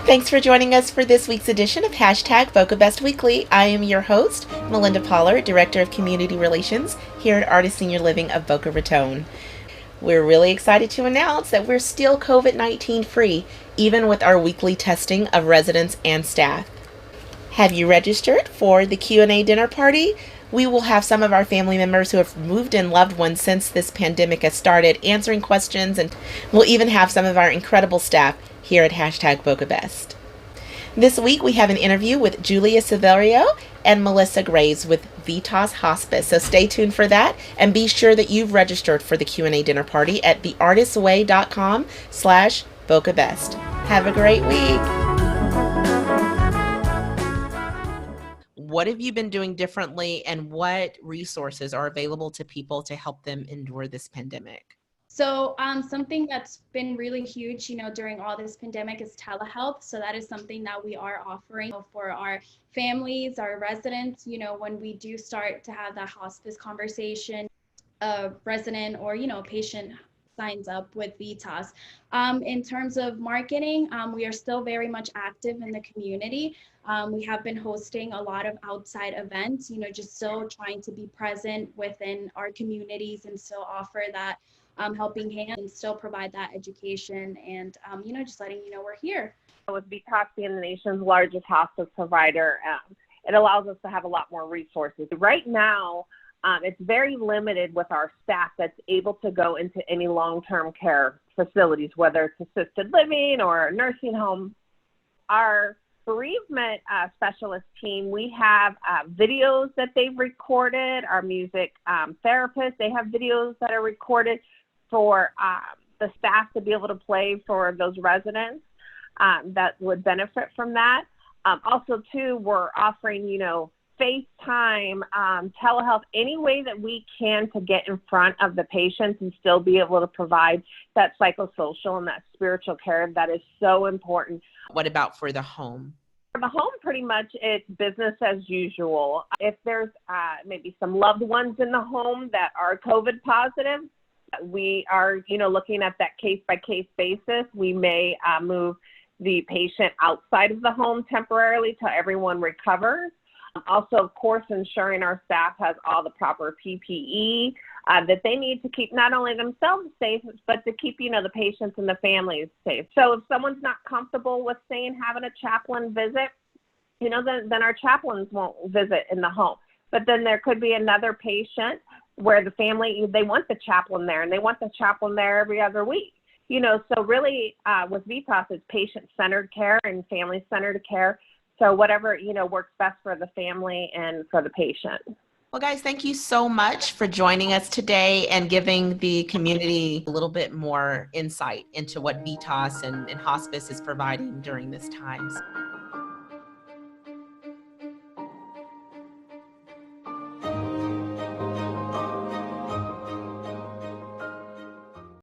Thanks for joining us for this week's edition of Hashtag Boca Best Weekly. I am your host, Melinda Pollard, Director of Community Relations here at Artist Senior Living of Boca Raton. We're really excited to announce that we're still COVID-19 free, even with our weekly testing of residents and staff. Have you registered for the Q&A dinner party? We will have some of our family members who have moved in loved ones since this pandemic has started answering questions, and we'll even have some of our incredible staff here at Hashtag Boca Best. This week we have an interview with Julia Silverio and Melissa Graves with VITAS Hospice, so stay tuned for that, and be sure that you've registered for the Q&A dinner party at theartistway.com/Boca Best. Have a great week. What have you been doing differently, and what resources are available to people to help them endure this pandemic? So something that's been really huge, during all this pandemic is telehealth. So that is something that we are offering for our families, our residents, when we do start to have that hospice conversation, a resident or, patient signs up with VITAS. In terms of marketing, we are still very much active in the community. We have been hosting a lot of outside events, just still trying to be present within our communities and still offer that helping hand and still provide that education and, just letting you know we're here. With VITAS being the nation's largest hospice provider, it allows us to have a lot more resources. Right now, it's very limited with our staff that's able to go into any long-term care facilities, whether it's assisted living or a nursing home. Our bereavement specialist team, we have videos that they've recorded. Our music therapists, they have videos that are recorded for the staff to be able to play for those residents that would benefit from that. Also, too, we're offering, FaceTime, telehealth, any way that we can to get in front of the patients and still be able to provide that psychosocial and that spiritual care that is so important. What about for the home? For the home, pretty much it's business as usual. If there's maybe some loved ones in the home that are COVID positive, we are, looking at that case-by-case basis. We may move the patient outside of the home temporarily till everyone recovers. Also, of course, ensuring our staff has all the proper PPE that they need to keep not only themselves safe, but to keep, the patients and the families safe. So if someone's not comfortable with having a chaplain visit, then our chaplains won't visit in the home. But then there could be another patient where the family, they want the chaplain there, and they want the chaplain there every other week. So really with VITAS, it's patient-centered care and family-centered care. So whatever, works best for the family and for the patient. Well, guys, thank you so much for joining us today and giving the community a little bit more insight into what VITAS and hospice is providing during this time.